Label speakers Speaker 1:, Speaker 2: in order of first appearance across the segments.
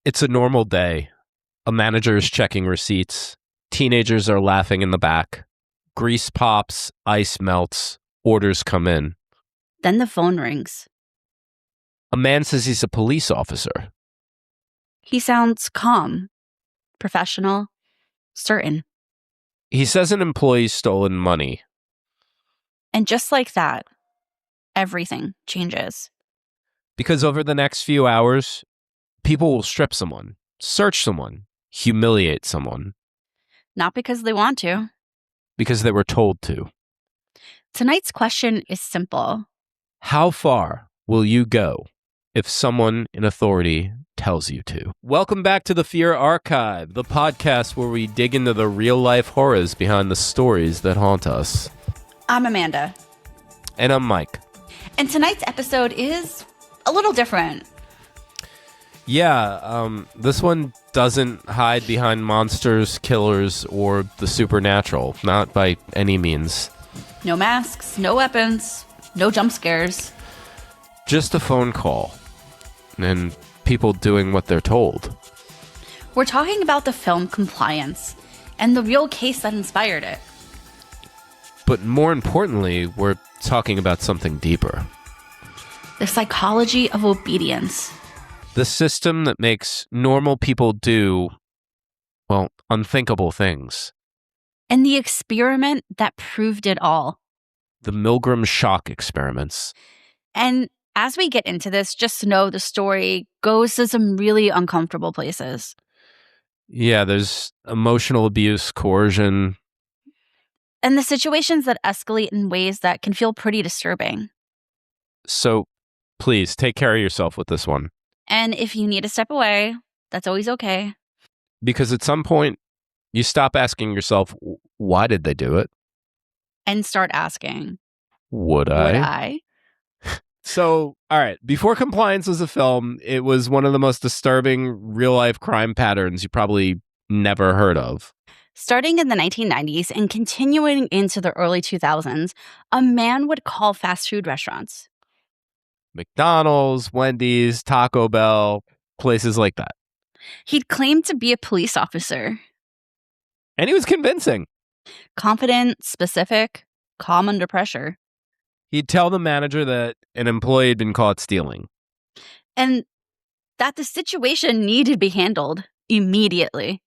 Speaker 1: It's a normal day. A manager is checking receipts. Teenagers are laughing in the back. Grease pops, ice melts, orders come in.
Speaker 2: Then the phone rings.
Speaker 1: A man says he's a police officer.
Speaker 2: He sounds calm, professional, certain.
Speaker 1: He says an employee's stolen money.
Speaker 2: And just like that, everything changes.
Speaker 1: Because over the next few hours, people will strip someone, search someone, humiliate someone.
Speaker 2: Not because they want to.
Speaker 1: Because they were told to.
Speaker 2: Tonight's question is simple.
Speaker 1: How far will you go if someone in authority tells you to? Welcome back to the Fear Archive, the podcast where we dig into the real-life horrors behind the stories that haunt us.
Speaker 2: I'm Amanda.
Speaker 1: And I'm Mike.
Speaker 2: And tonight's episode is a little different.
Speaker 1: Yeah, this one doesn't hide behind monsters, killers, or the supernatural. Not by any means.
Speaker 2: No masks, no weapons, no jump scares.
Speaker 1: Just a phone call. And people doing what they're told.
Speaker 2: We're talking about the film Compliance and the real case that inspired it.
Speaker 1: But more importantly, we're talking about something deeper.
Speaker 2: The psychology of obedience.
Speaker 1: The system that makes normal people do, well, unthinkable things.
Speaker 2: And the experiment that proved it all.
Speaker 1: The Milgram shock experiments.
Speaker 2: And as we get into this, just know the story goes to some really uncomfortable places.
Speaker 1: Yeah, there's emotional abuse, coercion.
Speaker 2: And the situations that escalate in ways that can feel pretty disturbing.
Speaker 1: So please take care of yourself with this one.
Speaker 2: And if you need to step away, that's always okay.
Speaker 1: Because at some point, you stop asking yourself, why did they do it?
Speaker 2: And start asking,
Speaker 1: Would I? So, all right, before Compliance was a film, it was one of the most disturbing real-life crime patterns you probably never heard of.
Speaker 2: Starting in the 1990s and continuing into the early 2000s, a man would call fast food restaurants.
Speaker 1: McDonald's, Wendy's, Taco Bell, places like that.
Speaker 2: He'd claim to be a police officer.
Speaker 1: And he was convincing.
Speaker 2: Confident, specific, calm under pressure.
Speaker 1: He'd tell the manager that an employee had been caught stealing.
Speaker 2: And that the situation needed to be handled immediately.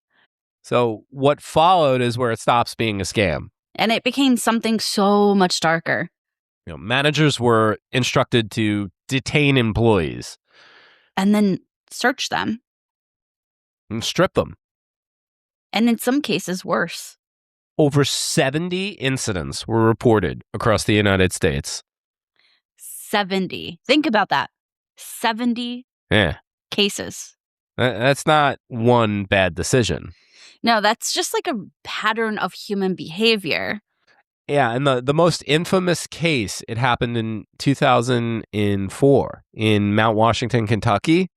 Speaker 1: So what followed is where it stops being a scam.
Speaker 2: And it became something so much darker.
Speaker 1: You know, managers were instructed to detain employees.
Speaker 2: And then search them.
Speaker 1: And strip them.
Speaker 2: And in some cases, worse.
Speaker 1: Over 70 incidents were reported across the United States.
Speaker 2: 70. Think about that. 70 cases.
Speaker 1: That's not one bad decision.
Speaker 2: No, that's just like a pattern of human behavior.
Speaker 1: Yeah, and the most infamous case, it happened in 2004 in Mount Washington, Kentucky.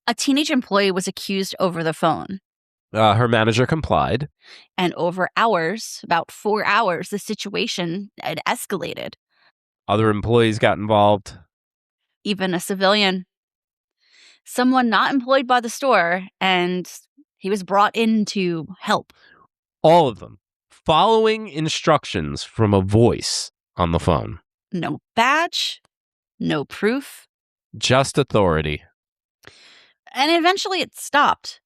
Speaker 2: A teenage employee was accused over the phone.
Speaker 1: Her manager complied.
Speaker 2: And over hours, about 4 hours, the situation had escalated.
Speaker 1: Other employees got involved.
Speaker 2: Even a civilian. Someone not employed by the store, and he was brought in to help.
Speaker 1: All of them. Following instructions from a voice on the phone.
Speaker 2: No badge, no proof.
Speaker 1: Just authority.
Speaker 2: And eventually it stopped.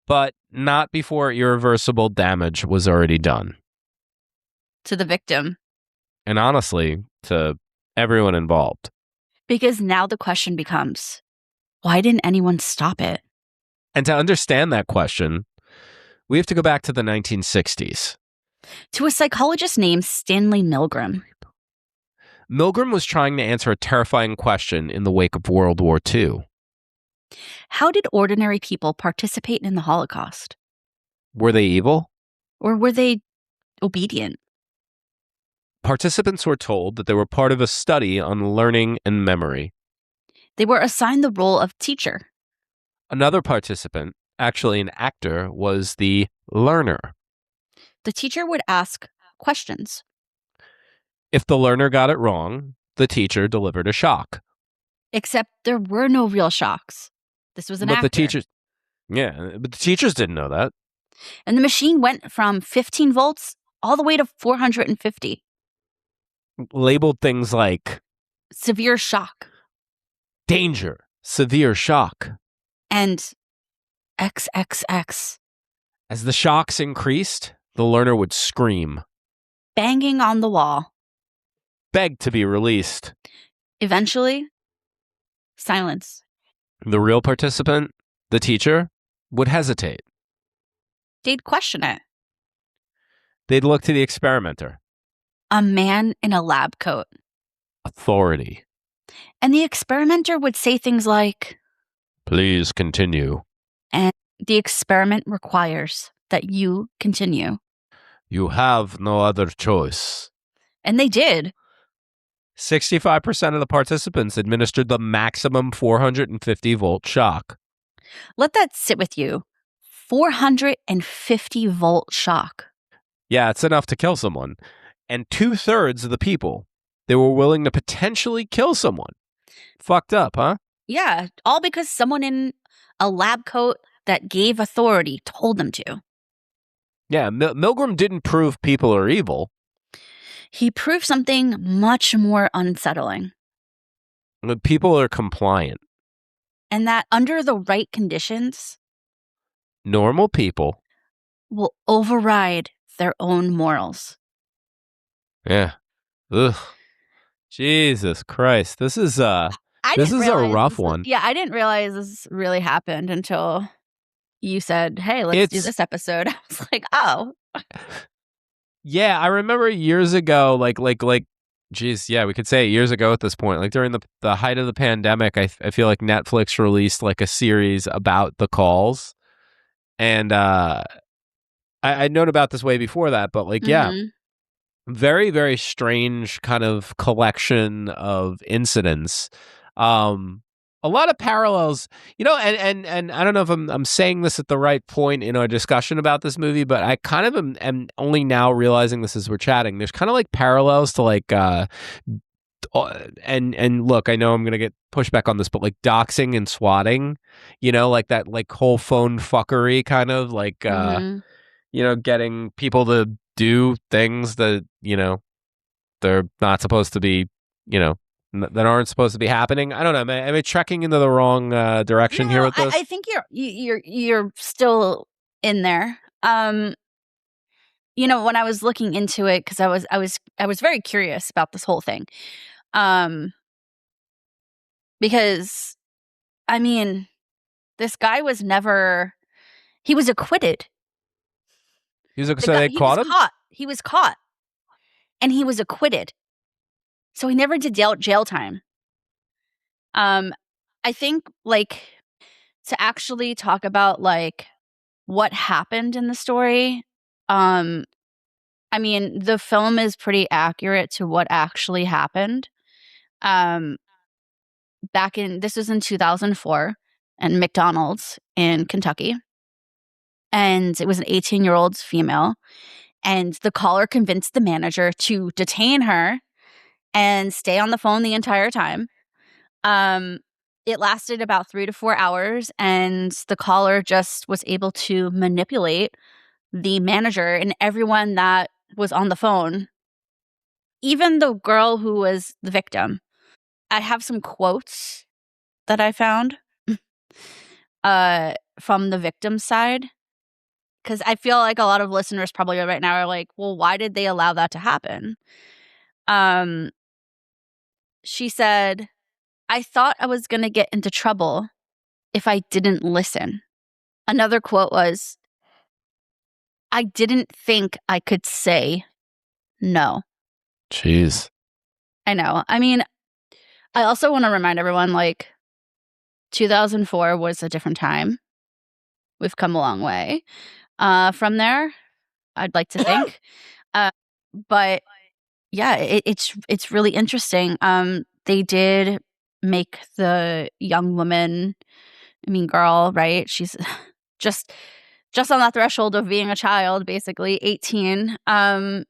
Speaker 1: But not before irreversible damage was already done.
Speaker 2: To the victim.
Speaker 1: And honestly, to everyone involved.
Speaker 2: Because now the question becomes, why didn't anyone stop it?
Speaker 1: And to understand that question, we have to go back to the 1960s.
Speaker 2: To a psychologist named Stanley Milgram.
Speaker 1: Milgram was trying to answer a terrifying question in the wake of World War II.
Speaker 2: How did ordinary people participate in the Holocaust?
Speaker 1: Were they evil?
Speaker 2: Or were they obedient?
Speaker 1: Participants were told that they were part of a study on learning and memory.
Speaker 2: They were assigned the role of teacher.
Speaker 1: Another participant, actually an actor, was the learner.
Speaker 2: The teacher would ask questions.
Speaker 1: If the learner got it wrong, the teacher delivered a shock.
Speaker 2: Except there were no real shocks. This was an
Speaker 1: But
Speaker 2: actor.
Speaker 1: the teachers, but the teachers didn't know that.
Speaker 2: And the machine went from 15 volts all the way to 450.
Speaker 1: Labeled things like
Speaker 2: Severe shock.
Speaker 1: danger, severe shock.
Speaker 2: And XXX.
Speaker 1: As the shocks increased, the learner would scream,
Speaker 2: Banging on the wall.
Speaker 1: beg to be released.
Speaker 2: Eventually, silence.
Speaker 1: The real participant, the teacher, would hesitate.
Speaker 2: They'd question it.
Speaker 1: They'd look to the experimenter.
Speaker 2: A man in a lab coat.
Speaker 1: Authority.
Speaker 2: And the experimenter would say things like,
Speaker 1: please continue.
Speaker 2: And the experiment requires that you continue.
Speaker 1: You have no other choice.
Speaker 2: And they did.
Speaker 1: 65% of the participants administered the maximum 450 volt shock.
Speaker 2: Let that sit with you. 450 volt shock.
Speaker 1: Yeah, it's enough to kill someone. And 2/3 of the people, they were willing to potentially kill someone. Fucked up, huh?
Speaker 2: Yeah, all because someone in a lab coat that gave authority told them to.
Speaker 1: Yeah, Milgram didn't prove people are evil.
Speaker 2: He proved something much more unsettling.
Speaker 1: But people are compliant.
Speaker 2: And that under the right conditions,
Speaker 1: normal people
Speaker 2: will override their own morals.
Speaker 1: Yeah. Ugh. Jesus Christ. This is a rough one.
Speaker 2: Yeah, I didn't realize this really happened until you said, hey, let's do this episode. I was like, oh.
Speaker 1: Yeah, I remember years ago, geez, yeah, we could say years ago at this point, like during the height of the pandemic, I feel like Netflix released like a series about the calls. And I'd known about this way before that, but yeah, very, very strange kind of collection of incidents. A lot of parallels, and I don't know if I'm saying this at the right point in our discussion about this movie, but I kind of am only now realizing this as we're chatting. There's kind of like parallels to and look, I know I'm gonna get pushback on this, but like doxing and swatting, like that like whole phone fuckery kind of like getting people to do things that they're not supposed to be, that aren't supposed to be happening. I don't know. Am I trekking into the wrong direction here with this?
Speaker 2: I think you're still in there. When I was looking into it, because I was very curious about this whole thing. Because I mean, this guy was he was acquitted.
Speaker 1: So they caught him?
Speaker 2: He was caught. And he was acquitted. So he never did jail time. I think to actually talk about what happened in the story, I mean, the film is pretty accurate to what actually happened. This was in 2004 in McDonald's in Kentucky. And it was an 18-year-old female. And the caller convinced the manager to detain her and stay on the phone the entire time. It lasted about 3 to 4 hours, and the caller just was able to manipulate the manager and everyone that was on the phone, even the girl who was the victim. I have some quotes that I found from the victim's side, because I feel like a lot of listeners probably right now are like, well, why did they allow that to happen? She said, I thought I was going to get into trouble if I didn't listen. Another quote was, I didn't think I could say no.
Speaker 1: Jeez.
Speaker 2: I know. I mean, I also want to remind everyone, 2004 was a different time. We've come a long way from there, I'd like to think. But yeah, it's really interesting. They did make the young woman, girl, right? She's just on that threshold of being a child, basically 18. They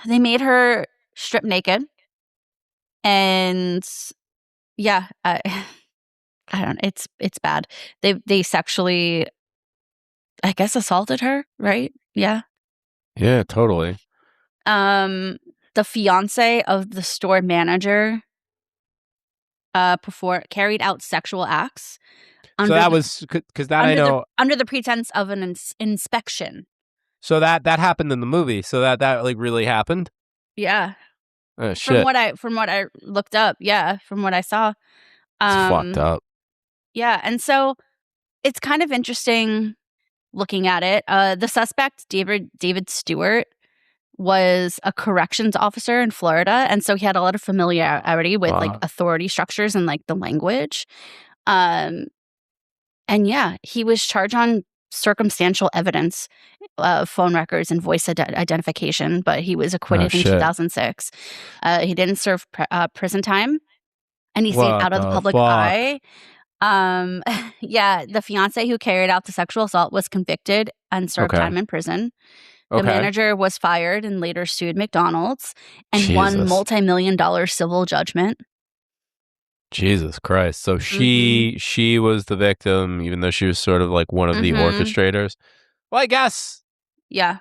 Speaker 2: made her strip naked and Yeah, I don't. It's bad. They sexually, I guess, assaulted her. Right? Yeah.
Speaker 1: Yeah, totally.
Speaker 2: The fiance of the store manager carried out sexual acts
Speaker 1: So
Speaker 2: under
Speaker 1: that
Speaker 2: the
Speaker 1: was because that I know.
Speaker 2: under the pretense of an inspection.
Speaker 1: So that happened in the movie. So that like really happened.
Speaker 2: Yeah.
Speaker 1: Oh shit,
Speaker 2: From what I looked up, yeah, from what I saw.
Speaker 1: it's fucked
Speaker 2: Um
Speaker 1: up.
Speaker 2: yeah, and so it's kind of interesting looking at it. The suspect, David Stewart, was a corrections officer in Florida, and so he had a lot of familiarity with like
Speaker 1: Wow.
Speaker 2: authority structures and like the language. Um and yeah, he was charged on circumstantial evidence, phone records and voice identification, but he was
Speaker 1: Oh
Speaker 2: acquitted in
Speaker 1: shit.
Speaker 2: 2006. He didn't serve prison time, and he stayed
Speaker 1: What
Speaker 2: out of the
Speaker 1: the
Speaker 2: public
Speaker 1: fuck?
Speaker 2: eye. Yeah, the fiance who carried out the sexual assault was convicted and served
Speaker 1: Okay.
Speaker 2: time in prison. The
Speaker 1: Okay.
Speaker 2: manager was fired and later sued McDonald's and won
Speaker 1: Jesus.
Speaker 2: multi-million-dollar civil judgment.
Speaker 1: Jesus Christ. So
Speaker 2: Mm-hmm.
Speaker 1: she was the victim, even though she was sort of like one of the
Speaker 2: Mm-hmm.
Speaker 1: orchestrators. Well, I guess.
Speaker 2: Yeah.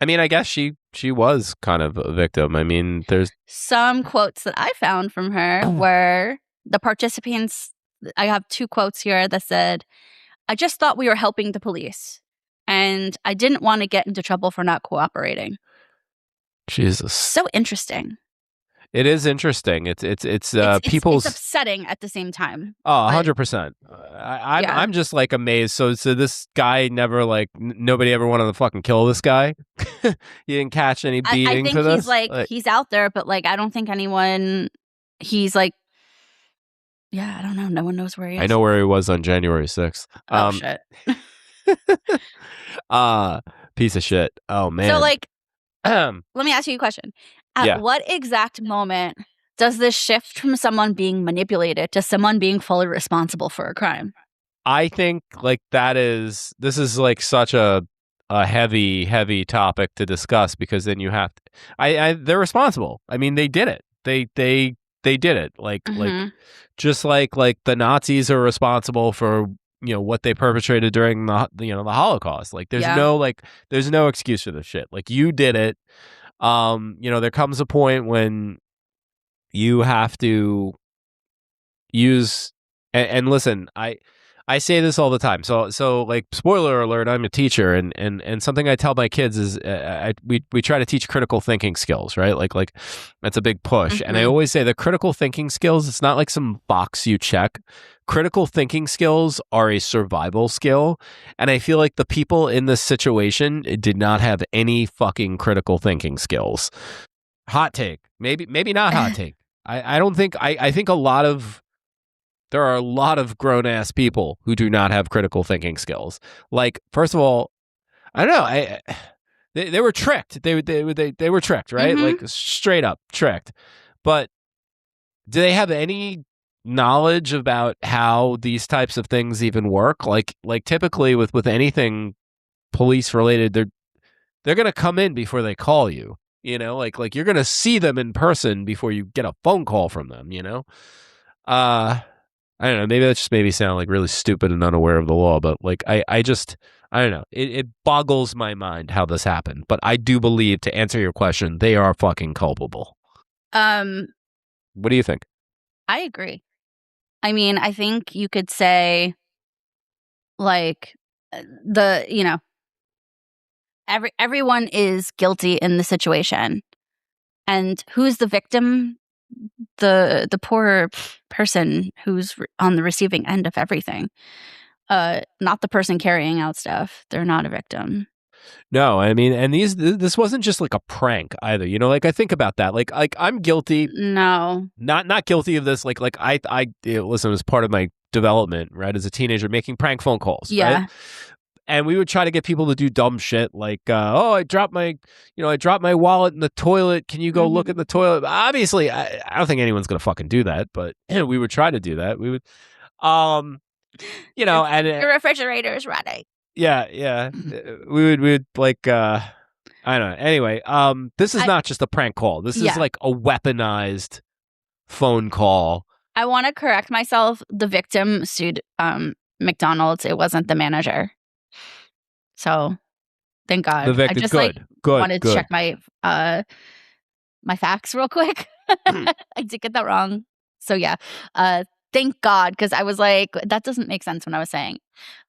Speaker 1: I guess she was kind of a victim. I mean, there's
Speaker 2: Some quotes that I found from her were the participants. I have two quotes here that said, "I just thought we were helping the police, and I didn't want to get into trouble for not cooperating."
Speaker 1: Jesus.
Speaker 2: So interesting.
Speaker 1: It is interesting. It's
Speaker 2: It's
Speaker 1: people's
Speaker 2: upsetting at the same time.
Speaker 1: oh,
Speaker 2: But
Speaker 1: 100%. I'm
Speaker 2: yeah,
Speaker 1: I'm just like amazed. So this guy never like nobody ever wanted to fucking kill this guy. He didn't catch any
Speaker 2: I
Speaker 1: beating
Speaker 2: think
Speaker 1: for
Speaker 2: he's
Speaker 1: this.
Speaker 2: like he's out there, but like I don't think anyone. He's like, yeah, I don't know. No one knows where he
Speaker 1: I
Speaker 2: is.
Speaker 1: know where he was on January 6th.
Speaker 2: Oh shit.
Speaker 1: uh piece of shit. Oh
Speaker 2: So
Speaker 1: man.
Speaker 2: like,
Speaker 1: Yeah.
Speaker 2: let me ask you a question. At what exact moment does this shift from someone being manipulated to someone being fully responsible for a crime?
Speaker 1: I think like this is like such a heavy topic to discuss because then you have to, they're responsible. I mean, they did it. They did it. Like
Speaker 2: Mm-hmm.
Speaker 1: just like the Nazis are responsible for what they perpetrated during the Holocaust. Like
Speaker 2: Yeah.
Speaker 1: there's no excuse for this shit. Like you did it. There comes a point when you have to use and listen, I say this all the time. So like spoiler alert, I'm a teacher and something I tell my kids is we try to teach critical thinking skills, right? Like that's a big push. And I
Speaker 2: Mm-hmm.
Speaker 1: always say the critical thinking skills, it's not like some box you check. Critical thinking skills are a survival skill, and I feel like the people in this situation did not have any fucking critical thinking skills. Hot take. Maybe not hot take. I don't think I think there are a lot of grown ass people who do not have critical thinking skills. Like, first of all, I don't know. They were tricked. They were tricked, right?
Speaker 2: Mm-hmm.
Speaker 1: Like straight up tricked. But do they have any knowledge about how these types of things even work? Like typically with anything police related, they're gonna come in before they call you. Like you're gonna see them in person before you get a phone call from them. I don't know. Maybe that just made me sound like really stupid and unaware of the law, but like I don't know. It boggles my mind how this happened. But I do believe, to answer your question, they are fucking culpable. What do you think?
Speaker 2: I agree. I mean, I think you could say like everyone is guilty in the situation. And who's the victim? The poor person who's on the receiving end of everything. Not the person carrying out stuff. They're not a victim.
Speaker 1: No, I mean, and this wasn't just like a prank either. Like I think about that. Like I'm guilty.
Speaker 2: No.
Speaker 1: Not guilty of this. Like listen, it was part of my development, right? As a teenager, making prank phone calls.
Speaker 2: Yeah.
Speaker 1: Right? And we would try to get people to do dumb shit like, I dropped my wallet in the toilet. Can you go look in the toilet? Obviously, I don't think anyone's gonna fucking do that, but we would try to do that. We would, and
Speaker 2: Your refrigerator is running.
Speaker 1: yeah, we would like, I don't know. Anyway, this is not just a prank call. This is like a weaponized phone call
Speaker 2: I want to correct myself. The victim sued McDonald's. It wasn't the manager. So thank God.
Speaker 1: The victim.
Speaker 2: I just
Speaker 1: Good.
Speaker 2: wanted to
Speaker 1: Good.
Speaker 2: check my my facts real quick. I did get that wrong. So yeah. Thank God, because I was like, that doesn't make sense when I was saying.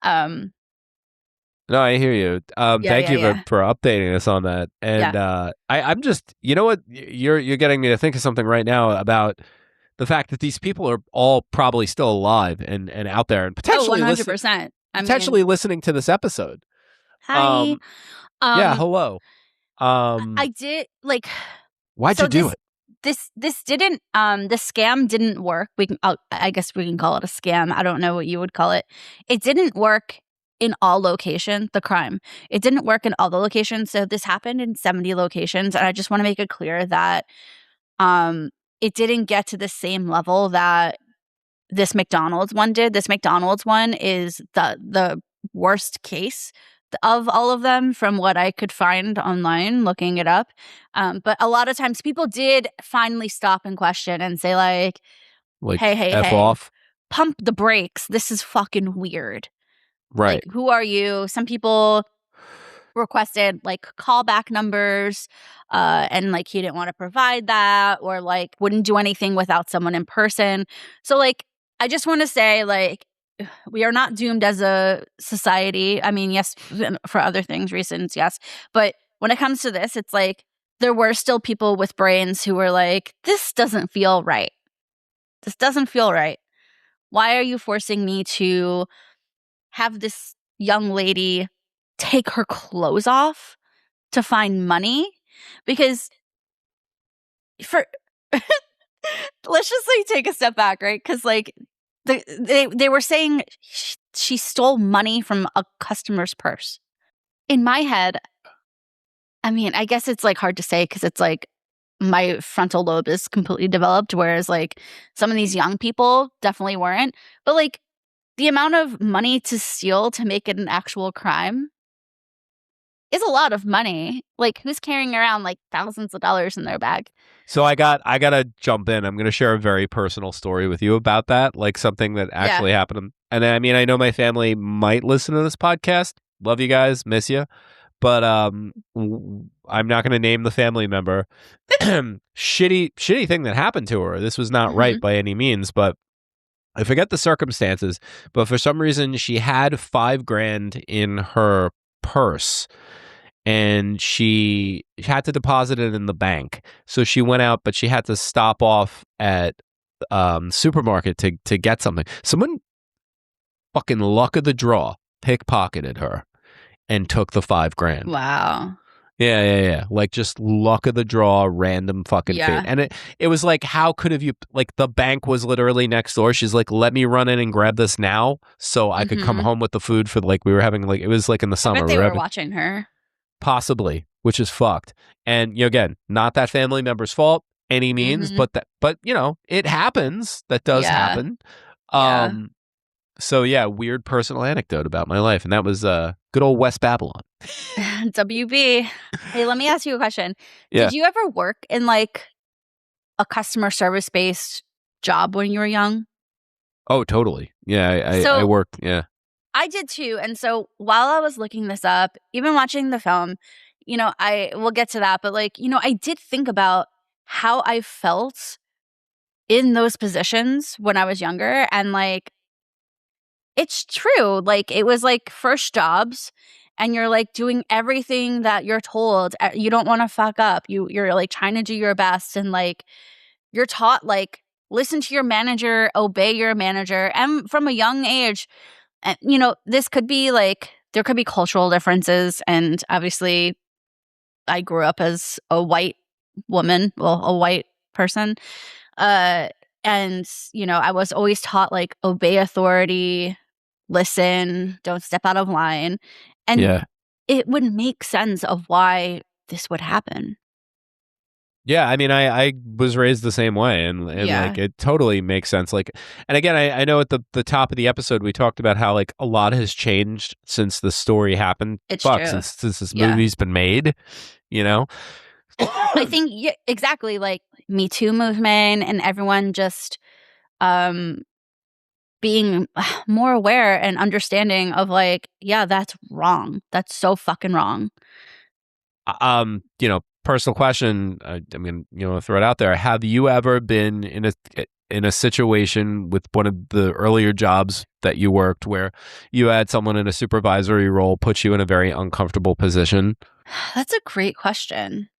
Speaker 1: No, I hear you. Thank you for updating us on that. And I'm just, you know what, you're getting me to think of something right now about the fact that these people are all probably still alive and out there and potentially
Speaker 2: 100%.
Speaker 1: Listening to this episode.
Speaker 2: Hi.
Speaker 1: Yeah, hello.
Speaker 2: I did like.
Speaker 1: Why'd you do it?
Speaker 2: This didn't the scam didn't work. I guess we can call it a scam. I don't know what you would call it. It didn't work in all locations, the crime. It didn't work in all the locations. So this happened in 70 locations. And I just want to make it clear that it didn't get to the same level that this McDonald's one did. This McDonald's one is the worst case of all of them from what I could find online looking it up. But a lot of times people did finally stop and question and say like hey,
Speaker 1: F off.
Speaker 2: Pump the brakes. This is fucking weird.
Speaker 1: Right.
Speaker 2: Like, who are you? Some people requested like callback numbers and like he didn't want to provide that or like wouldn't do anything without someone in person. So like I just want to say like we are not doomed as a society. I mean, yes, for other reasons, yes. But when it comes to this, it's like there were still people with brains who were like, this doesn't feel right. This doesn't feel right. Why are you forcing me to have this young lady take her clothes off to find money? Because let's just like take a step back, right? Because like they were saying she stole money from a customer's purse. In my head, I mean, I guess it's like hard to say because it's like my frontal lobe is completely developed, whereas like some of these young people definitely weren't. But like the amount of money to steal to make it an actual crime is a lot of money. Like who's carrying around like thousands of dollars in their bag?
Speaker 1: So I gotta jump in. I'm gonna share a very personal story with you about that, like something that actually happened. And I mean, I know my family might listen to this podcast. Love you guys, miss you, but I'm not gonna name the family member. Shitty thing that happened to her. This was not right by any means, but I forget the circumstances. But for some reason, she had $5,000 in her purse. And she had to deposit it in the bank. So she went out, but she had to stop off at supermarket to get something. Someone fucking luck of the draw pickpocketed her and took the $5,000.
Speaker 2: Wow.
Speaker 1: Yeah. Like just luck of the draw, random fucking fate. And it was like, how could have you, like the bank was literally next door. She's like, let me run in and grab this now so I could come home with the food for like, we were having like, it was like in the summer.
Speaker 2: I bet they were watching her.
Speaker 1: Possibly, which is fucked. And you know, again, not that family member's fault any means, but you know, it happens. That does happen. So yeah, weird personal anecdote about my life, and that was good old West Babylon.
Speaker 2: WB. Hey, let me ask you a question.
Speaker 1: Yeah.
Speaker 2: Did you ever work in like a customer service based job when you were young?
Speaker 1: Oh, totally. Yeah, I worked. Yeah.
Speaker 2: I did too. And so while I was looking this up, even watching the film, you know, we'll get to that. But like, you know, I did think about how I felt in those positions when I was younger. And like, it's true. Like, it was like first jobs and you're like doing everything that you're told. You don't want to fuck up. You're like trying to do your best. And like, you're taught like, listen to your manager, obey your manager. And from a young age, and, you know, this could be like, there could be cultural differences. And obviously, I grew up as a white woman, well, a white person. And, you know, I was always taught like, obey authority, listen, don't step out of line. And it would make sense of why this would happen.
Speaker 1: Yeah, I mean, I was raised the same way, and like it totally makes sense. Like, and again, I know at the top of the episode we talked about how like a lot has changed since the story happened.
Speaker 2: It's true.
Speaker 1: Since this movie's been made, you know.
Speaker 2: I think exactly like Me Too movement and everyone just being more aware and understanding of like, yeah, that's wrong. That's so fucking wrong.
Speaker 1: Personal question. I'm gonna throw it out there. Have you ever been in a situation with one of the earlier jobs that you worked where you had someone in a supervisory role put you in a very uncomfortable position?
Speaker 2: That's a great question.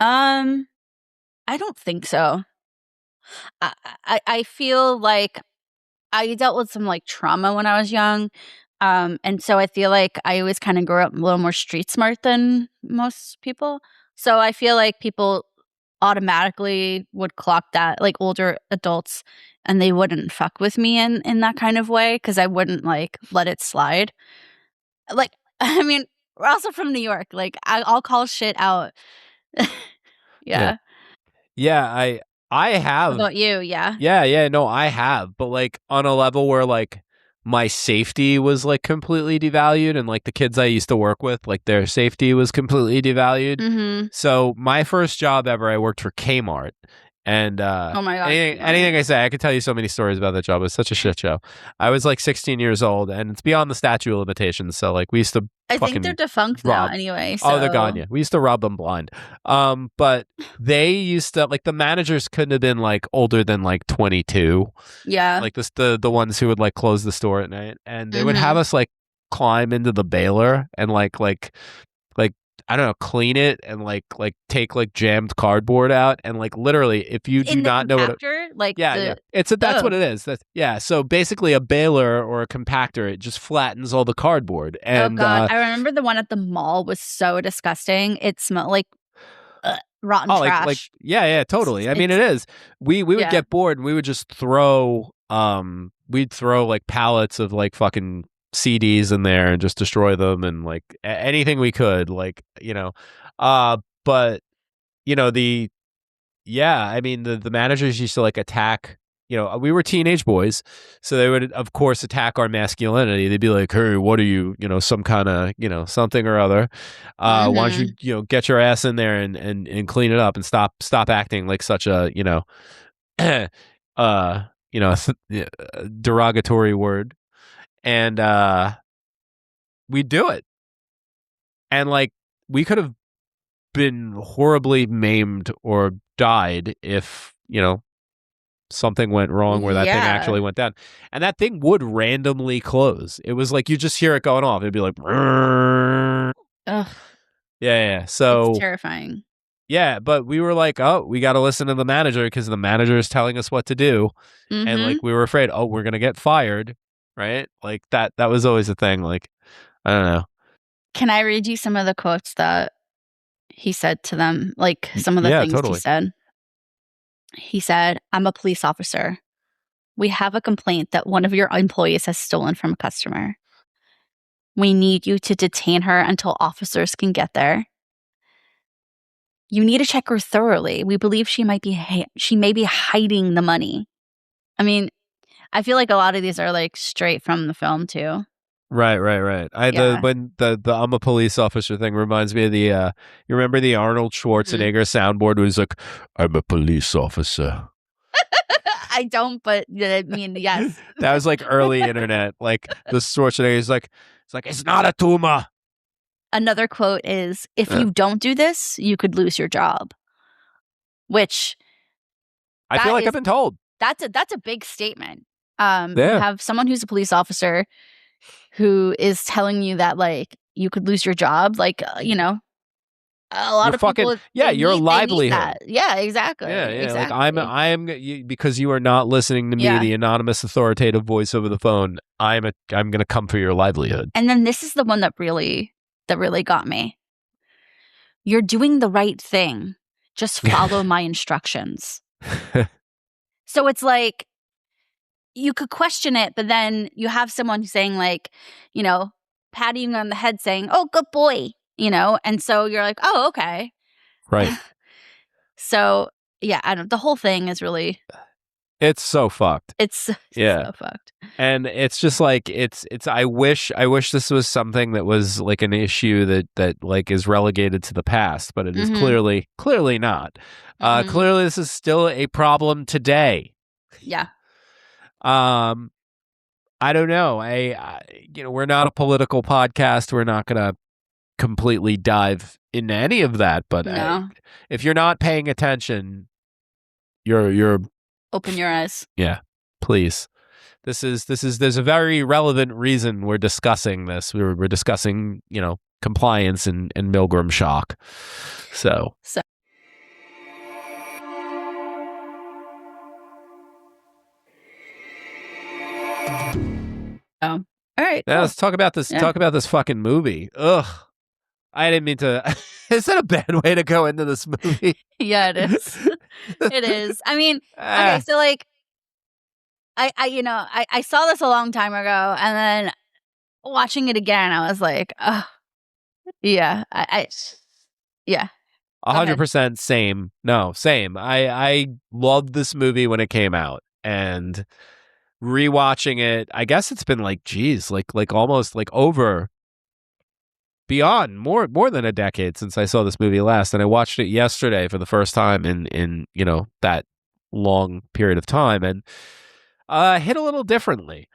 Speaker 2: I don't think so. I feel like I dealt with some like trauma when I was young. And so I feel like I always kind of grew up a little more street smart than most people. So I feel like people automatically would clock that, like older adults, and they wouldn't fuck with me in that kind of way because I wouldn't like let it slide. Like, I mean, we're also from New York. Like, I'll call shit out. Yeah.
Speaker 1: Yeah, I
Speaker 2: What
Speaker 1: have.
Speaker 2: about you? Yeah.
Speaker 1: Yeah, no, I have, but like on a level where like my safety was like completely devalued, and like the kids I used to work with, like their safety was completely devalued.
Speaker 2: Mm-hmm.
Speaker 1: So my first job ever, I worked for Kmart. And
Speaker 2: Oh my God.
Speaker 1: anything I say, I could tell you so many stories about that job. It was such a shit show. I was like 16 years old, and it's beyond the statute of limitations. So like we used to
Speaker 2: I think they're defunct now anyway. So.
Speaker 1: Oh, they're gone. Yeah, we used to rob them blind. But they used to like the managers couldn't have been like older than like 22.
Speaker 2: Yeah.
Speaker 1: Like the ones who would like close the store at night, and they would have us like climb into the baler and like I don't know, clean it and like take like jammed cardboard out, and like literally if you do not know what that's what it is. So basically a baler or a compactor, it just flattens all the cardboard. And
Speaker 2: oh God, I remember the one at the mall was so disgusting. It smelled like rotten trash.
Speaker 1: Totally. I mean, it is. We would get bored and we would just throw we'd throw like pallets of like fucking CDs in there and just destroy them, and like anything we could, like, but the managers used to like attack, we were teenage boys, so they would of course attack our masculinity. They'd be like, hey, what are you, some kind of, something or other, why don't you, get your ass in there and clean it up and stop acting like such a, derogatory word. And we do it, and like we could have been horribly maimed or died if something went wrong where that thing actually went down, and that thing would randomly close. It was like you just hear it going off. It'd be like,
Speaker 2: ugh.
Speaker 1: Yeah. So
Speaker 2: it's terrifying.
Speaker 1: Yeah, but we were like, oh, we got to listen to the manager because the manager is telling us what to do, and like we were afraid, oh, we're gonna get fired. Right? Like that was always a thing. Like, I don't know.
Speaker 2: Can I read you some of the quotes that he said to them? Like some of the things
Speaker 1: totally.
Speaker 2: he said. He said, I'm a police officer. We have a complaint that one of your employees has stolen from a customer. We need you to detain her until officers can get there. You need to check her thoroughly. We believe she may be hiding the money. I mean, I feel like a lot of these are like straight from the film too.
Speaker 1: Right. When the I'm a police officer thing reminds me of the you remember the Arnold Schwarzenegger soundboard was like, I'm a police officer.
Speaker 2: I don't, but I mean, yes.
Speaker 1: That was like early internet. Like the Schwarzenegger is like, it's not a tumor.
Speaker 2: Another quote is, if you don't do this, you could lose your job. Which
Speaker 1: I feel like I've been told.
Speaker 2: That's a big statement. You have someone who's a police officer who is telling you that like you could lose your job. Like, a lot of people.
Speaker 1: Yeah, your livelihood.
Speaker 2: Yeah, exactly.
Speaker 1: Yeah.
Speaker 2: Exactly.
Speaker 1: Like I'm because you are not listening to me, the anonymous authoritative voice over the phone. I'm going to come for your livelihood.
Speaker 2: And then this is the one that really got me. You're doing the right thing. Just follow my instructions. So it's like, you could question it, but then you have someone saying like, patting you on the head saying, oh, good boy, and so you're like, oh, okay.
Speaker 1: Right.
Speaker 2: So yeah, I don't, the whole thing is really,
Speaker 1: it's so fucked.
Speaker 2: It's so fucked.
Speaker 1: And it's just like, I wish this was something that was like an issue that like is relegated to the past, but it is clearly not. Clearly this is still a problem today.
Speaker 2: Yeah.
Speaker 1: I don't know. We're not a political podcast. We're not going to completely dive into any of that. But
Speaker 2: No.
Speaker 1: if you're not paying attention, you're
Speaker 2: Open your eyes.
Speaker 1: yeah, please. There's a very relevant reason we're discussing this. We're discussing, compliance and Milgram shock. So.
Speaker 2: All right.
Speaker 1: Now
Speaker 2: Cool.
Speaker 1: let's talk about this.
Speaker 2: Yeah.
Speaker 1: Talk about this fucking movie. Ugh. I didn't mean to. Is that a bad way to go into this movie?
Speaker 2: Yeah, it is. It is. I mean, okay, so like, I saw this a long time ago, and then watching it again, I was like, oh, yeah, yeah.
Speaker 1: 100% same. No, same. I loved this movie when it came out, and rewatching it, I guess it's been like, geez, like almost like over beyond more than a decade since I saw this movie last, and I watched it yesterday for the first time in that long period of time, and hit a little differently.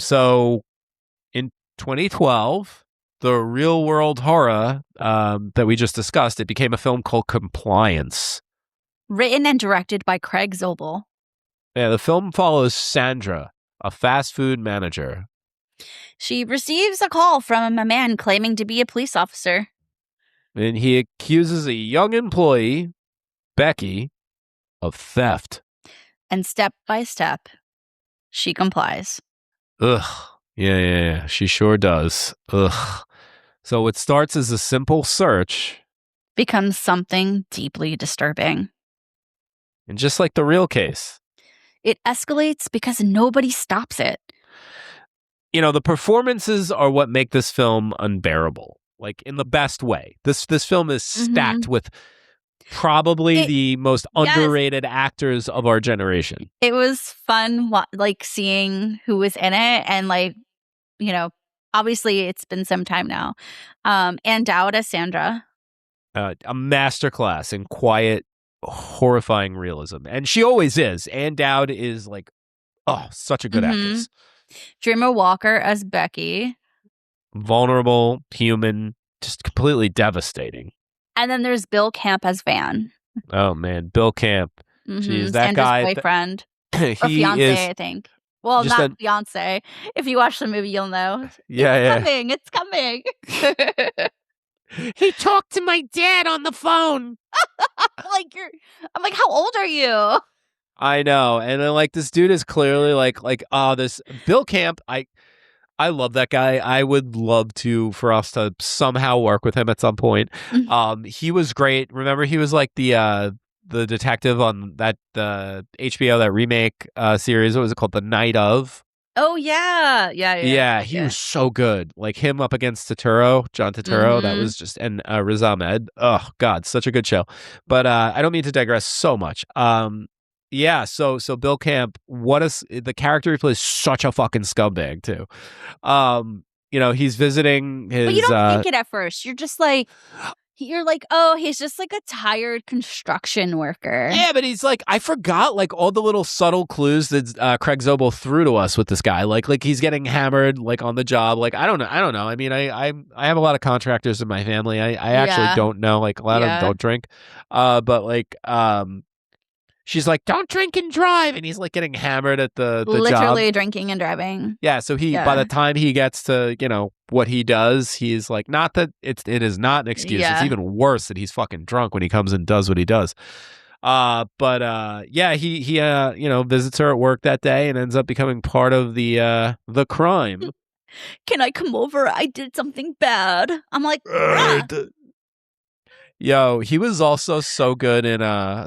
Speaker 1: So in 2012, the real world horror that we just discussed, it became a film called Compliance.
Speaker 2: Written and directed by Craig Zobel.
Speaker 1: Yeah, the film follows Sandra, a fast food manager.
Speaker 2: She receives a call from a man claiming to be a police officer.
Speaker 1: And he accuses a young employee, Becky, of theft.
Speaker 2: And step by step, she complies.
Speaker 1: Ugh. Yeah. She sure does. Ugh. So it starts as a simple search.
Speaker 2: Becomes something deeply disturbing.
Speaker 1: And just like the real case.
Speaker 2: It escalates because nobody stops it.
Speaker 1: The performances are what make this film unbearable, like in the best way. This film is stacked with probably the most underrated actors of our generation.
Speaker 2: It was fun, like seeing who was in it, and like, obviously it's been some time now. Ann Dowd as Sandra,
Speaker 1: a masterclass in quiet, horrifying realism, and she always is. Ann Dowd is like, such a good actress.
Speaker 2: Dreamer Walker as Becky.
Speaker 1: Vulnerable, human, just completely devastating.
Speaker 2: And then there's Bill Camp as Van.
Speaker 1: Oh, man. Bill Camp. Jeez, that
Speaker 2: Sandra's
Speaker 1: guy.
Speaker 2: boyfriend.
Speaker 1: Or
Speaker 2: fiance, I think. Well, not fiance. If you watch the movie, you'll know.
Speaker 1: Yeah.
Speaker 2: It's coming.
Speaker 1: He talked to my dad on the phone.
Speaker 2: I'm like, how old are you?
Speaker 1: I know. And then this dude is clearly this Bill Camp. I love that guy. I would love for us to somehow work with him at some point. He was great. Remember, he was the detective on that HBO, that remake series. What was it called? The Night Of.
Speaker 2: Oh, yeah. Yeah.
Speaker 1: He was so good. Like him up against John Turturro. That was just, and Riz Ahmed. Oh, God, such a good show. But I don't mean to digress so much. Yeah, so Bill Camp, the character he plays, such a fucking scumbag too. He's visiting his.
Speaker 2: But you don't think it at first. You're just like, oh, he's just like a tired construction worker.
Speaker 1: Yeah, but he's I forgot all the little subtle clues that Craig Zobel threw to us with this guy. Like he's getting hammered on the job. I don't know. I mean, I have a lot of contractors in my family. I actually don't know. A lot of them don't drink. But she's like, don't drink and drive. And he's getting hammered at the
Speaker 2: literally
Speaker 1: job.
Speaker 2: Drinking and driving.
Speaker 1: Yeah. So by the time he gets to, what he does, he's not that it is not an excuse.
Speaker 2: Yeah.
Speaker 1: It's even worse that he's fucking drunk when he comes and does what he does. He visits her at work that day and ends up becoming part of the crime.
Speaker 2: Can I come over? I did something bad. I'm like,
Speaker 1: Yo, he was also so good in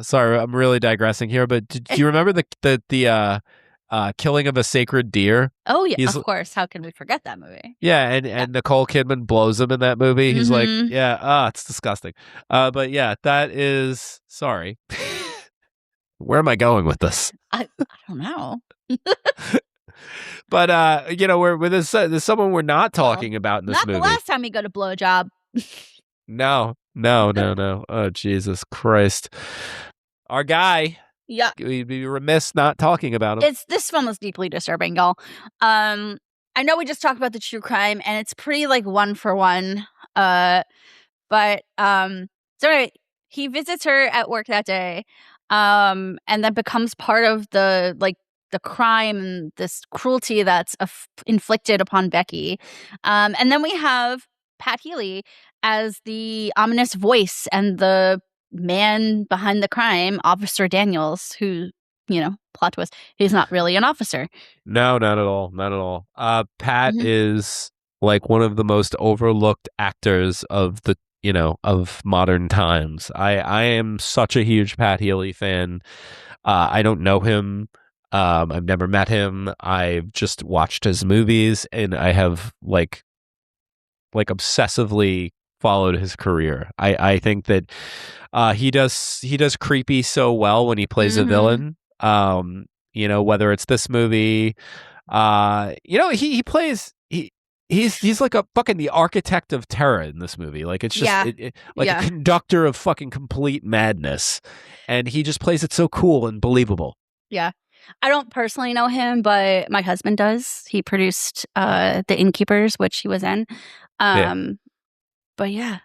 Speaker 1: sorry, I'm really digressing here, but do you remember the Killing of a Sacred Deer?
Speaker 2: Oh yeah, of course. How can we forget that movie?
Speaker 1: Yeah, and Nicole Kidman blows him in that movie. He's like, it's disgusting. But yeah, that is sorry. Where am I going with this?
Speaker 2: I don't know.
Speaker 1: But there's someone we're not talking about in this movie.
Speaker 2: Not the last time he got a blowjob.
Speaker 1: No. Oh, Jesus Christ. Our guy,
Speaker 2: Yeah.
Speaker 1: We'd be remiss not talking about him.
Speaker 2: This film is deeply disturbing, y'all. I know we just talked about the true crime, and it's pretty like one for one. But so anyway, he visits her at work that day, and then becomes part of the crime and this cruelty that's inflicted upon Becky. And then we have Pat Healy as the ominous voice and the man behind the crime, Officer Daniels, who, plot twist, he's not really an officer.
Speaker 1: No, not at all. Not at all. Pat
Speaker 2: Mhm.
Speaker 1: is like one of the most overlooked actors of of modern times. I am such a huge Pat Healy fan. I don't know him. I've never met him. I've just watched his movies, and I have like obsessively followed his career. I think that he does creepy so well when he plays a
Speaker 2: Mhm.
Speaker 1: villain. Whether it's this movie, he plays he's like a fucking the architect of terror in this movie. Like it's just
Speaker 2: Yeah.
Speaker 1: a conductor of fucking complete madness, and he just plays it so cool and believable.
Speaker 2: Yeah. I don't personally know him, but my husband does. He produced The Innkeepers, which he was in. But yeah.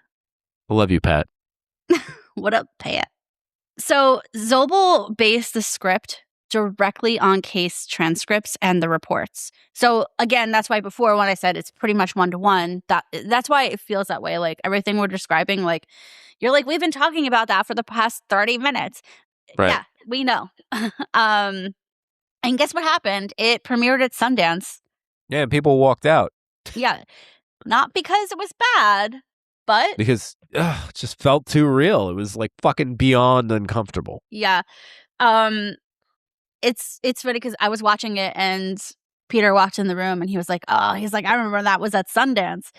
Speaker 1: I love you, Pat.
Speaker 2: What up, Pat? So Zobel based the script directly on case transcripts and the reports. So again, that's why before when I said it's pretty much 1-to-1, that's why it feels that way. Like everything we're describing, like you're like, we've been talking about that for the past 30 minutes.
Speaker 1: Right.
Speaker 2: Yeah, we know. And guess what happened? It premiered at Sundance.
Speaker 1: Yeah, and people walked out.
Speaker 2: Yeah. Not because it was bad, but
Speaker 1: because it just felt too real. It was like fucking beyond uncomfortable.
Speaker 2: Yeah. It's funny because I was watching it and Peter walked in the room and he was like, I remember that was at Sundance.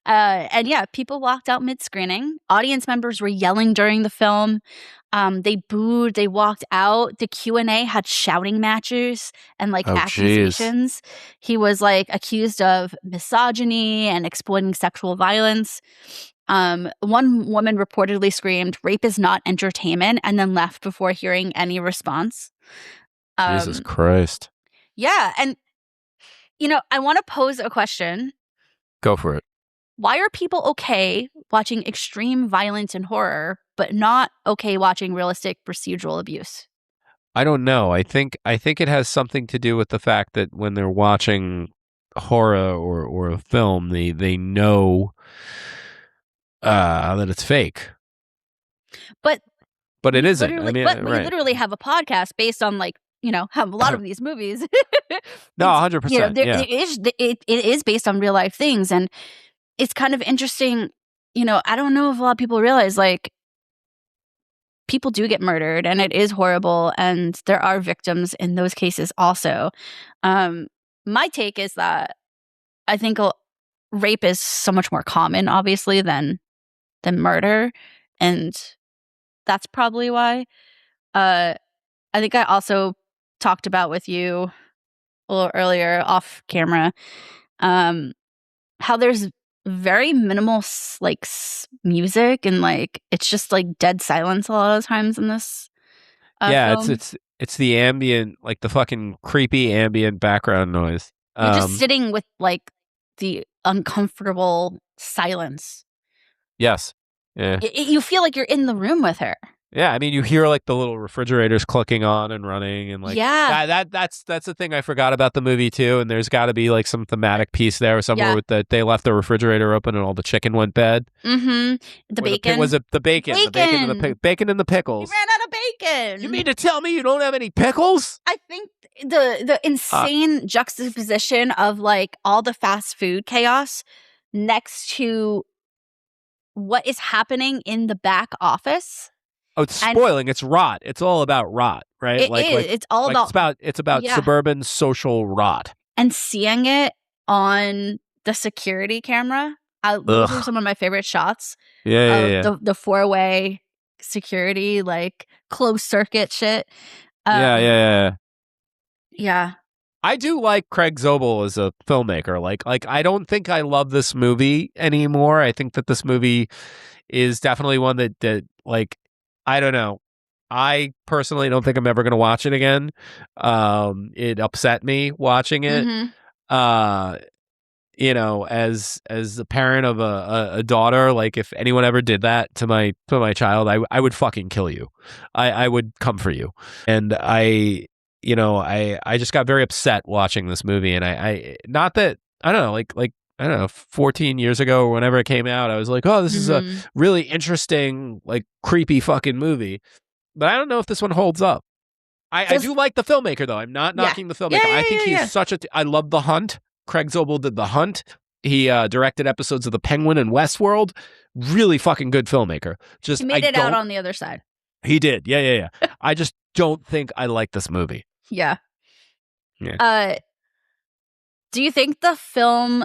Speaker 2: And yeah, people walked out mid-screening. Audience members were yelling during the film. They booed. They walked out. The Q&A had shouting matches and accusations. Geez. He was accused of misogyny and exploiting sexual violence. One woman reportedly screamed, "Rape is not entertainment," and then left before hearing any response.
Speaker 1: Jesus Christ.
Speaker 2: Yeah. And, I want to pose a question.
Speaker 1: Go for it.
Speaker 2: Why are people okay watching extreme violence and horror, but not okay watching realistic procedural abuse?
Speaker 1: I don't know. I think it has something to do with the fact that when they're watching horror or a film, they know that it's fake.
Speaker 2: But
Speaker 1: it isn't.
Speaker 2: We literally have a podcast based on have a lot of these movies.
Speaker 1: No, 100%.
Speaker 2: It is based on real life things, and it's kind of interesting. I don't know if a lot of people realize people do get murdered, and it is horrible, and there are victims in those cases also. My take is that I think rape is so much more common, obviously, than murder, and that's probably why. I think I also talked about with you a little earlier off camera, how there's very minimal music and it's just dead silence a lot of times in this. Film.
Speaker 1: It's the ambient, the fucking creepy ambient background noise.
Speaker 2: You're just sitting with the uncomfortable silence.
Speaker 1: Yes. Yeah.
Speaker 2: You feel like you're in the room with her.
Speaker 1: Yeah, I mean, you hear the little refrigerators clicking on and running, and that's the thing I forgot about the movie too. And there's got to be some thematic piece there somewhere with that they left the refrigerator open and all the chicken went bad.
Speaker 2: Mm-hmm. The bacon
Speaker 1: was it the bacon?
Speaker 2: Bacon.
Speaker 1: The bacon and the pickles.
Speaker 2: You ran out of bacon.
Speaker 1: You mean to tell me you don't have any pickles?
Speaker 2: I think the insane juxtaposition of all the fast food chaos next to what is happening in the back office.
Speaker 1: Oh, it's spoiling. It's rot. It's all about rot, right?
Speaker 2: It's all about
Speaker 1: it's about suburban social rot.
Speaker 2: And seeing it on the security camera, those are some of my favorite shots.
Speaker 1: Yeah.
Speaker 2: The 4-way security, closed circuit shit.
Speaker 1: Yeah.
Speaker 2: I
Speaker 1: do like Craig Zobel as a filmmaker. I don't think I love this movie anymore. I think that this movie is definitely one that I don't know. I personally don't think I'm ever going to watch it again. It upset me watching it.
Speaker 2: Mm-hmm.
Speaker 1: As a parent of a daughter, like if anyone ever did that to my child, I would fucking kill you. I would come for you. And I just got very upset watching this movie. And I not that I don't know, like I don't know, 14 years ago or whenever it came out, I was like, oh, this is a really interesting, like creepy fucking movie. But I don't know if this one holds up. I do like the filmmaker, though. I'm not knocking the filmmaker. I think he's such a... I love The Hunt. Craig Zobel did The Hunt. He directed episodes of The Penguin and Westworld. Really fucking good filmmaker. Just
Speaker 2: he made it out on the other side.
Speaker 1: He did. Yeah. I just don't think I like this movie.
Speaker 2: Yeah. Do you think the film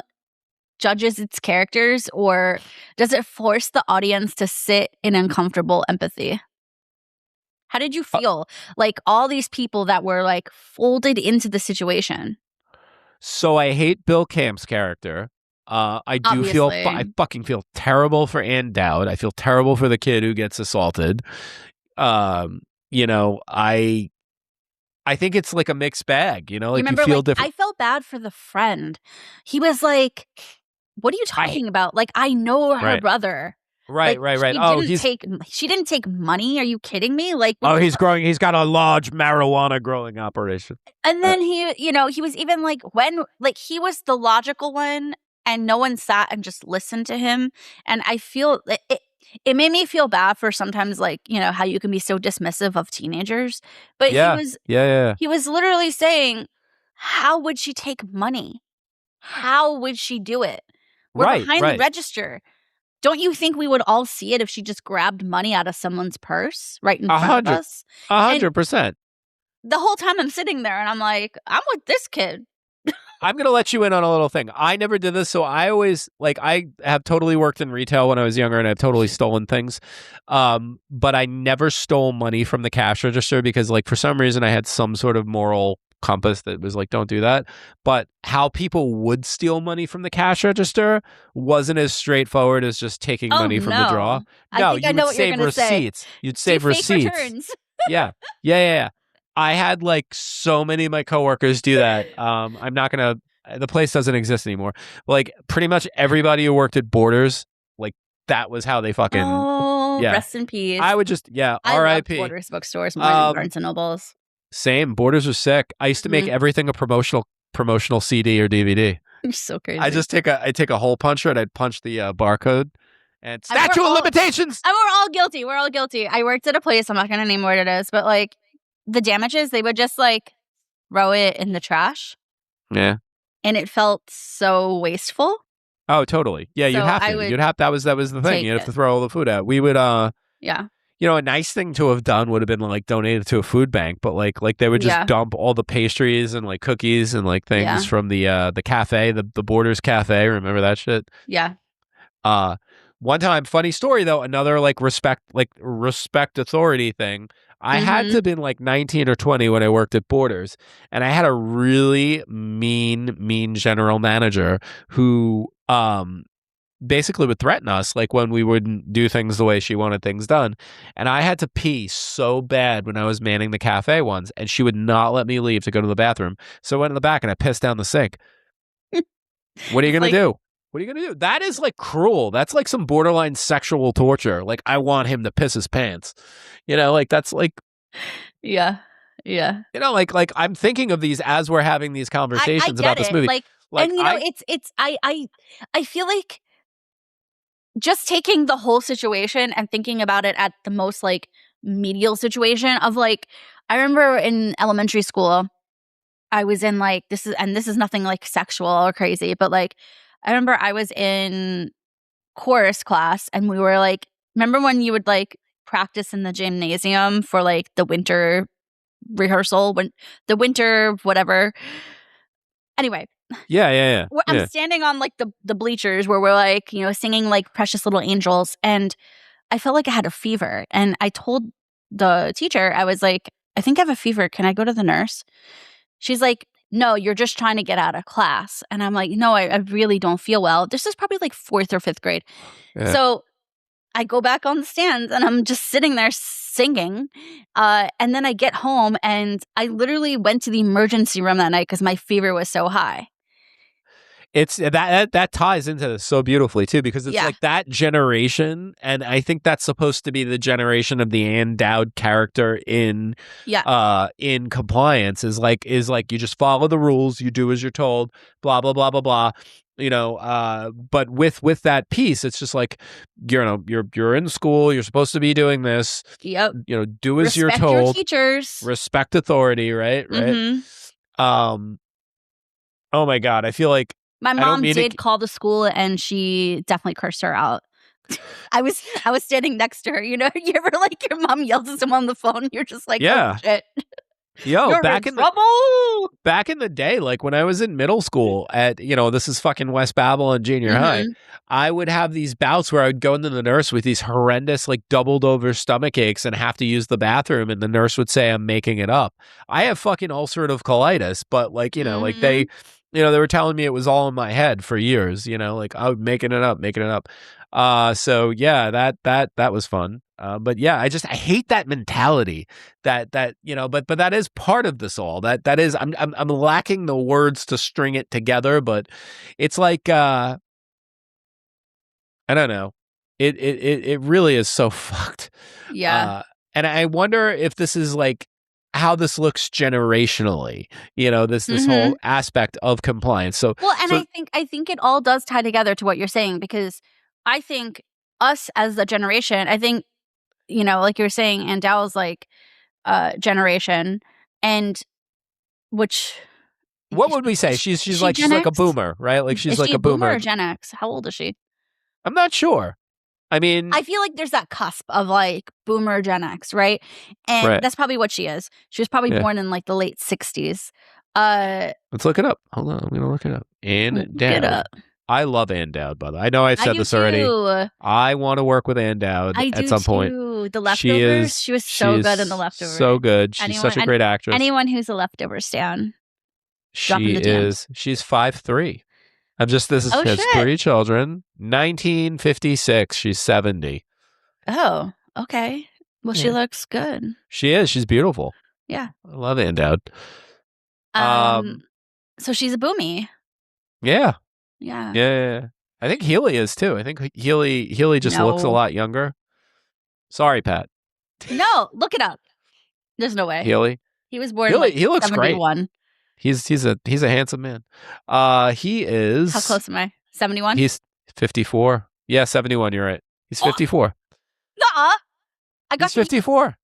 Speaker 2: judges its characters, or does it force the audience to sit in uncomfortable empathy? How did you feel? Like all these people that were like folded into the situation.
Speaker 1: So I hate Bill Camp's character. I do feel, I fucking feel terrible for Ann Dowd. I feel terrible for the kid who gets assaulted. I think it's like a mixed bag, like
Speaker 2: remember,
Speaker 1: you feel different.
Speaker 2: I felt bad for the friend. He was like, what are you talking about? Like, I know her brother.
Speaker 1: Right.
Speaker 2: She didn't take money. Are you kidding me? Like,
Speaker 1: he's growing. He's got a large marijuana growing operation.
Speaker 2: And then he was even like he was the logical one, and no one sat and just listened to him. And I feel it made me feel bad for sometimes how you can be so dismissive of teenagers. But he was literally saying, how would she take money? How would she do it? We're behind the register. Don't you think we would all see it if she just grabbed money out of someone's purse right in front of us?
Speaker 1: 100%.
Speaker 2: The whole time I'm sitting there and I'm like, I'm with this kid.
Speaker 1: I'm going to let you in on a little thing. I never did this, so I always, I have totally worked in retail when I was younger, and I've totally stolen things. But I never stole money from the cash register because, for some reason, I had some sort of moral compass that was like, don't do that. But how people would steal money from the cash register wasn't as straightforward as just taking money from the drawer. No, you would save receipts. You'd save receipts.
Speaker 2: Returns.
Speaker 1: Yeah. I had so many of my coworkers do that. I'm not gonna. The place doesn't exist anymore. Pretty much everybody who worked at Borders, that was how they fucking.
Speaker 2: Oh, rest in peace.
Speaker 1: I would just R.I.P.
Speaker 2: Borders bookstores more than Barnes and Nobles.
Speaker 1: Same. Borders was sick. I used to make everything a promotional CD or DVD.
Speaker 2: You're so crazy.
Speaker 1: I just take a hole puncher and I'd punch the barcode. And statute of limitations.
Speaker 2: And we're all guilty. We're all guilty. I worked at a place. I'm not gonna name what it is, but the damages, they would just throw it in the trash.
Speaker 1: Yeah.
Speaker 2: And it felt so wasteful.
Speaker 1: Oh, totally. Yeah, you'd have to. That was the thing. You'd have to throw all the food out. We would a nice thing to have done would have been donate it to a food bank, but they would just dump all the pastries and cookies and things from the cafe, the Borders Cafe. Remember that shit?
Speaker 2: Yeah.
Speaker 1: One time, funny story though, another respect authority thing. I had to have been 19 or 20 when I worked at Borders, and I had a really mean general manager who basically would threaten us when we wouldn't do things the way she wanted things done. And I had to pee so bad when I was manning the cafe once, and she would not let me leave to go to the bathroom. So I went in the back and I pissed down the sink. What are you going to do? What are you going to do? That is cruel. That's some borderline sexual torture. I want him to piss his pants. That's
Speaker 2: Yeah.
Speaker 1: I'm thinking of these as we're having these conversations about this movie.
Speaker 2: I feel like just taking the whole situation and thinking about it at the most medial situation of I remember in elementary school, I was in this is nothing sexual or crazy, but I remember I was in chorus class and we were remember when you would practice in the gymnasium for the winter rehearsal, when the winter whatever. Anyway.
Speaker 1: Yeah.
Speaker 2: I'm standing on the bleachers where we're singing Precious Little Angels, and I felt I had a fever, and I told the teacher, I was I think I have a fever. Can I go to the nurse? She's like, no, you're just trying to get out of class. And I'm like, no, I really don't feel well. This is probably 4th or 5th grade. Yeah. So I go back on the stand and I'm just sitting there singing. And then I get home and I literally went to the emergency room that night because my fever was so high.
Speaker 1: It's that ties into this so beautifully too, because it's like that generation, and I think that's supposed to be the generation of the Ann Dowd character in Compliance is like you just follow the rules, you do as you're told, blah blah blah blah blah. But with that piece, it's just like, you're in school, you're supposed to be doing this.
Speaker 2: Yep.
Speaker 1: Do as you're told.
Speaker 2: Respect your teachers.
Speaker 1: Respect authority, right?
Speaker 2: Mm-hmm.
Speaker 1: Oh my God, I feel like
Speaker 2: my mom did call the school and she definitely cursed her out. I was standing next to her. You ever like your mom yells at someone on the phone, you're just like, oh shit.
Speaker 1: Yo,
Speaker 2: You're
Speaker 1: back
Speaker 2: in trouble.
Speaker 1: Back in the day, like when I was in middle school at, this is fucking West Babylon Junior High, I would have these bouts where I would go into the nurse with these horrendous, like doubled over stomach aches and have to use the bathroom. And the nurse would say, I'm making it up. I have fucking ulcerative colitis, but like, like they were telling me it was all in my head for years, like I was making it up. So yeah, that was fun. But yeah, I hate that mentality that but that is part of this all. That is, I'm lacking the words to string it together, but it's like, I don't know. It really is so fucked.
Speaker 2: Yeah.
Speaker 1: And I wonder if this is like how this looks generationally, this whole aspect of compliance. So,
Speaker 2: I think it all does tie together to what you're saying, because I think us as a generation, I think, like you were saying, and Dow's like generation, and which
Speaker 1: what would we say? She's like a boomer, right? Like she's like
Speaker 2: a
Speaker 1: boomer
Speaker 2: or Gen X. How old is she?
Speaker 1: I'm not sure. I mean,
Speaker 2: I feel like there's that cusp of like boomer Gen X, right? And that's probably what she is. She was probably born in like the late 60s.
Speaker 1: Let's look it up. Hold on, I'm gonna look it up. Ann Dowd. I love Ann Dowd, by the way. I know I've said this already. I want to work with Ann Dowd at some point.
Speaker 2: The Leftovers. She was so good in The Leftovers.
Speaker 1: So good. She's such a great actress.
Speaker 2: Anyone who's a Leftovers stan.
Speaker 1: She is. She's 5'3". This is has 3 children. 1956. She's 70.
Speaker 2: Oh, okay. Well, she looks good.
Speaker 1: She is. She's beautiful.
Speaker 2: Yeah.
Speaker 1: I love Ann Dowd.
Speaker 2: So she's a boomie.
Speaker 1: Yeah.
Speaker 2: Yeah.
Speaker 1: Yeah. I think Healy is too. I think Healy just looks a lot younger. Sorry, Pat.
Speaker 2: No, look it up. There's no way.
Speaker 1: Healy.
Speaker 2: He was born.
Speaker 1: He looks 71. Great. He's a handsome man. He is.
Speaker 2: How close am I? 71.
Speaker 1: He's 54. Yeah, 71. You're right. He's 54.
Speaker 2: Nuh-uh.
Speaker 1: He's 54.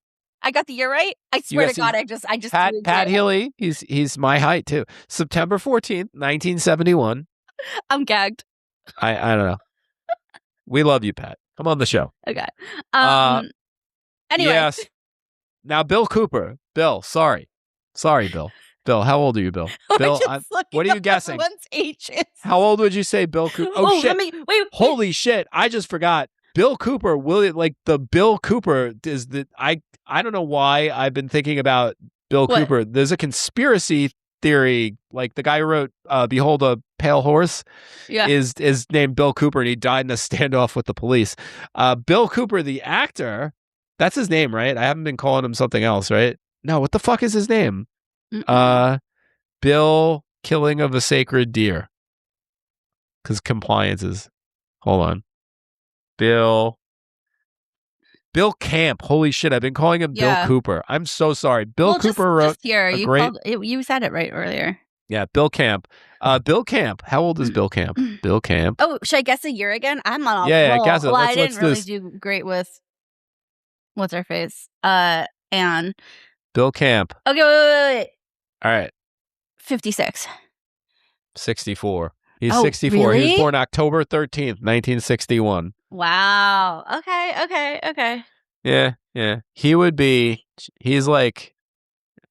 Speaker 2: I got the year right. I swear to God, I just
Speaker 1: Pat Healy. He's my height too. September 14th, 1971.
Speaker 2: I'm gagged.
Speaker 1: I don't know. We love you, Pat. Come on the show.
Speaker 2: Okay. Anyway.
Speaker 1: Yes. Now, Bill Cooper. Bill, sorry, Bill. Bill, how old are you, Bill? Bill, what are you guessing?
Speaker 2: Ages.
Speaker 1: How old would you say Bill Cooper? Oh shit!
Speaker 2: Wait.
Speaker 1: Holy shit! I just forgot. Bill Cooper. Bill Cooper is the I don't know why I've been thinking about Bill Cooper. There's a conspiracy theory, like the guy who wrote Behold a Pale Horse is named Bill Cooper, and he died in a standoff with the police. Bill Cooper, the actor, that's his name, right? I haven't been calling him something else, right? No, what the fuck is his name? Bill Killing of a Sacred Deer. Because compliance is, hold on. Bill Camp. Holy shit, I've been calling him Bill Cooper. I'm so sorry. Bill Cooper wrote
Speaker 2: you said it right earlier.
Speaker 1: Yeah, Bill Camp. Bill Camp. How old is Bill Camp? Bill Camp.
Speaker 2: Oh, should I guess a year again? I'm on a roll.
Speaker 1: Yeah, guess it.
Speaker 2: Well, I didn't really do great with what's her face? Anne.
Speaker 1: Bill Camp.
Speaker 2: Okay, wait.
Speaker 1: All right.
Speaker 2: 56.
Speaker 1: 64. He's 64.
Speaker 2: Really?
Speaker 1: He was born October 13th, 1961.
Speaker 2: Wow. Okay.
Speaker 1: Yeah. He's like,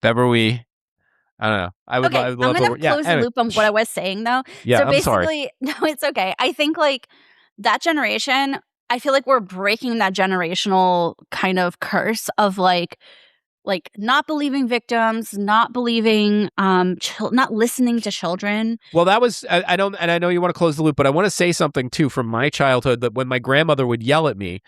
Speaker 1: February. I don't know. I would love
Speaker 2: I'm going to close the loop on what I was saying, though.
Speaker 1: Yeah,
Speaker 2: so
Speaker 1: I'm sorry.
Speaker 2: No, it's okay. I think, like, that generation, I feel like we're breaking that generational kind of curse of, like, like not believing victims, not believing, not listening to children.
Speaker 1: Well, that was, I don't, and I know you want to close the loop, but I want to say something too from my childhood that when my grandmother would yell at me,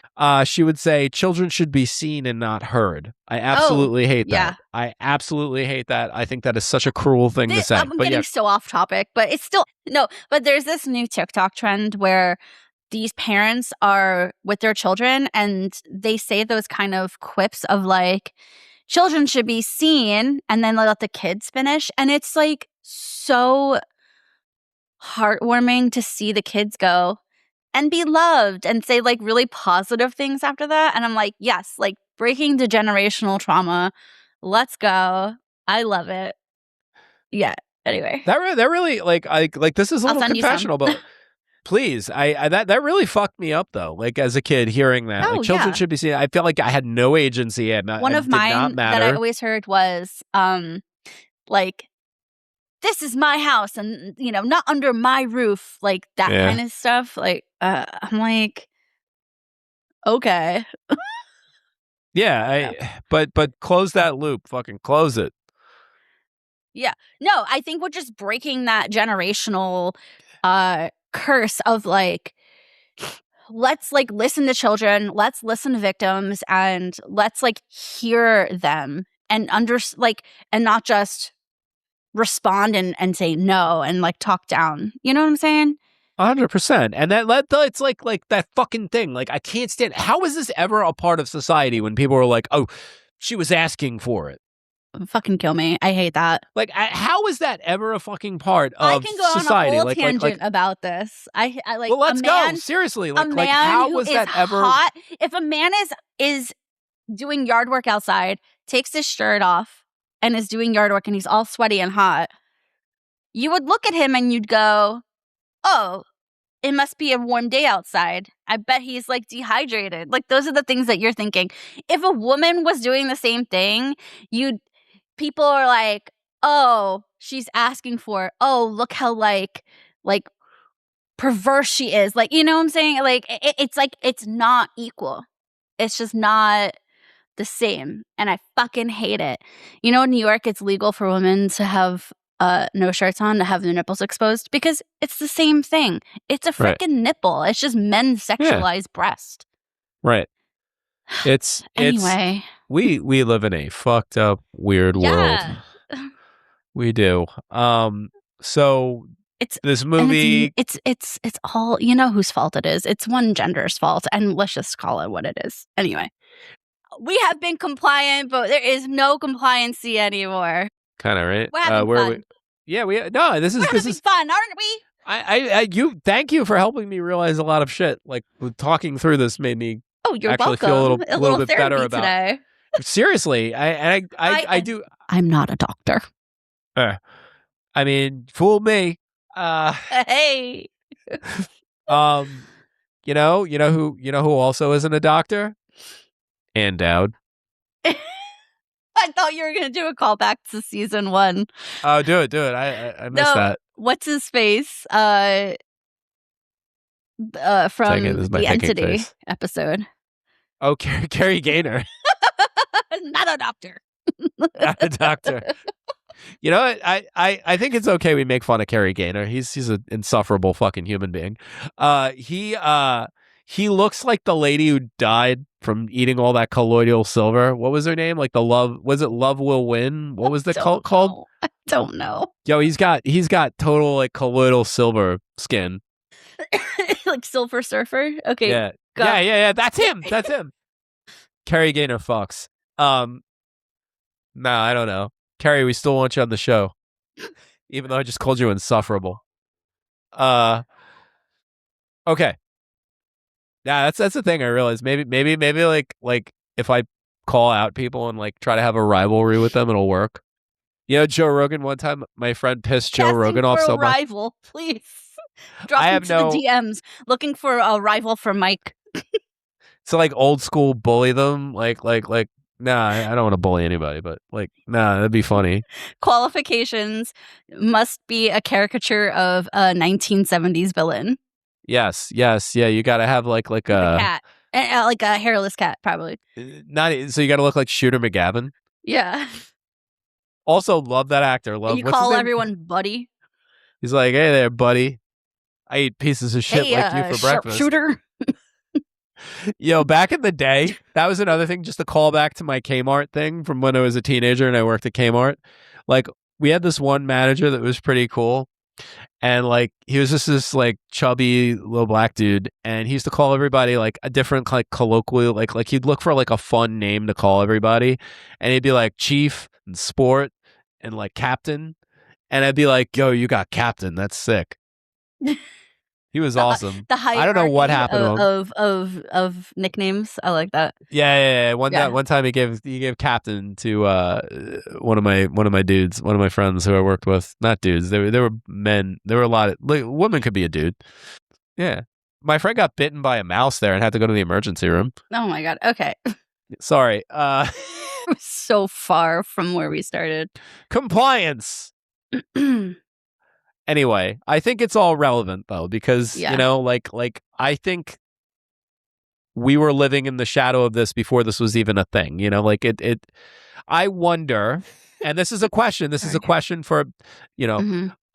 Speaker 1: she would say, children should be seen and not heard. I absolutely hate that. I absolutely hate that. I think that is such a cruel thing to say.
Speaker 2: I'm getting so off topic, but it's still, no, but there's this new TikTok trend where these parents are with their children and they say those kind of quips of like, children should be seen, and then let the kids finish. And it's like so heartwarming to see the kids go and be loved and say like really positive things after that. And I'm like, yes, like breaking the generational trauma. Let's go. I love it. Yeah. Anyway.
Speaker 1: That really like this is a little confessional, but please, that really fucked me up though. Like as a kid, hearing that, like children should be seen. I felt like I had no agency.
Speaker 2: One of mine that I always heard was, like, this is my house, and not under my roof, like that kind of stuff. Like, I'm like, okay,
Speaker 1: but close that loop. Fucking close it.
Speaker 2: Yeah, no, I think we're just breaking that generational curse of like, let's like listen to children, let's listen to victims, and let's like hear them and and not just respond and say no and like talk down. You know what I'm saying?
Speaker 1: 100%. And it's like that fucking thing. Like I can't stand. How is this ever a part of society when people are like, oh, she was asking for it?
Speaker 2: Fucking kill me. I hate that.
Speaker 1: Like, how is that ever a fucking part of society?
Speaker 2: I can go on a whole tangent about this. I like.
Speaker 1: Well, let's go. Seriously, like how was that ever?
Speaker 2: Hot, if a man is doing yard work outside, takes his shirt off, and is doing yard work, and he's all sweaty and hot, you would look at him and you'd go, "Oh, it must be a warm day outside. I bet he's like dehydrated." Like those are the things that you're thinking. If a woman was doing the same thing, people are like, oh, she's asking for it. Oh, look how like perverse she is. Like, you know what I'm saying? Like, it's not equal. It's just not the same. And I fucking hate it. You know, in New York, it's legal for women to have no shirts on, to have their nipples exposed, because it's the same thing. It's a freaking nipple. It's just men's sexualized breast.
Speaker 1: Right.
Speaker 2: Anyway.
Speaker 1: We live in a fucked up, weird world. We do. So this movie,
Speaker 2: it's all, you know whose fault it is. It's one gender's fault, and let's just call it what it is. Anyway, we have been compliant, but there is no compliancy anymore.
Speaker 1: Kind of, right?
Speaker 2: We're having fun.
Speaker 1: This is
Speaker 2: fun, aren't we?
Speaker 1: Thank you for helping me realize a lot of shit. Like talking through this made me
Speaker 2: you're
Speaker 1: actually
Speaker 2: welcome.
Speaker 1: feel a little bit better about
Speaker 2: today.
Speaker 1: Seriously, I do.
Speaker 2: I'm not a doctor.
Speaker 1: I mean, fool me.
Speaker 2: Hey.
Speaker 1: You know who also isn't a doctor? And Dowd.
Speaker 2: I thought you were gonna do a callback to season 1.
Speaker 1: Oh, do it. I missed that.
Speaker 2: What's his face? From the Entity episode.
Speaker 1: Oh, Carrie Gaynor.
Speaker 2: Not a doctor.
Speaker 1: Not a doctor. You know what? I think it's okay we make fun of Carrie Gaynor. He's an insufferable fucking human being. He looks like the lady who died from eating all that colloidal silver. What was her name? Like was it Love Will Win? What was the cult called?
Speaker 2: I don't know.
Speaker 1: Yo, he's got total like colloidal silver skin.
Speaker 2: Like Silver Surfer? Okay.
Speaker 1: Yeah. Yeah. That's him. Carrie Gaynor fucks. No, I don't know. Carrie, we still want you on the show. Even though I just called you insufferable. Okay. Yeah, that's the thing I realized. Maybe like if I call out people and like try to have a rivalry with them, it'll work. You know, Joe Rogan, one time my friend pissed Joe Rogan off so much.
Speaker 2: Rival, please. Drop into the DMs looking for a rival for Mike.
Speaker 1: So like old school bully them, like nah, I don't want to bully anybody, but like nah, that'd be funny.
Speaker 2: Qualifications must be a caricature of a 1970s villain.
Speaker 1: Yes, yeah, you got to have like a
Speaker 2: cat, like a hairless cat, probably.
Speaker 1: So you got to look like Shooter McGavin.
Speaker 2: Yeah.
Speaker 1: Also, love that actor. Love
Speaker 2: And you
Speaker 1: what's his
Speaker 2: call
Speaker 1: name?
Speaker 2: everyone buddy.
Speaker 1: He's like, hey there, buddy. I eat pieces of shit
Speaker 2: Hey,
Speaker 1: like you for breakfast.
Speaker 2: sharpshooter.
Speaker 1: Back in the day, that was another thing, just a callback to my Kmart thing from when I was a teenager and I worked at Kmart. Like, we had this one manager that was pretty cool. And like, he was just this like chubby little black dude. And he used to call everybody like a different, like colloquial, like he'd look for like a fun name to call everybody. And he'd be like chief and sport and like captain. And I'd be like, yo, you got captain. That's sick. He was awesome.
Speaker 2: The hierarchy
Speaker 1: I don't know what happened to him.
Speaker 2: of nicknames. I like that.
Speaker 1: Yeah. One time he gave captain to one of my dudes, one of my friends who I worked with. Not dudes. They were men. There were a lot of women could be a dude. Yeah. My friend got bitten by a mouse there and had to go to the emergency room.
Speaker 2: Oh my god. Okay.
Speaker 1: Sorry.
Speaker 2: It was so far from where we started.
Speaker 1: Compliance. Anyway, I think it's all relevant though, because like I think we were living in the shadow of this before this was even a thing. Like it. I wonder, and this is a question. This is a question for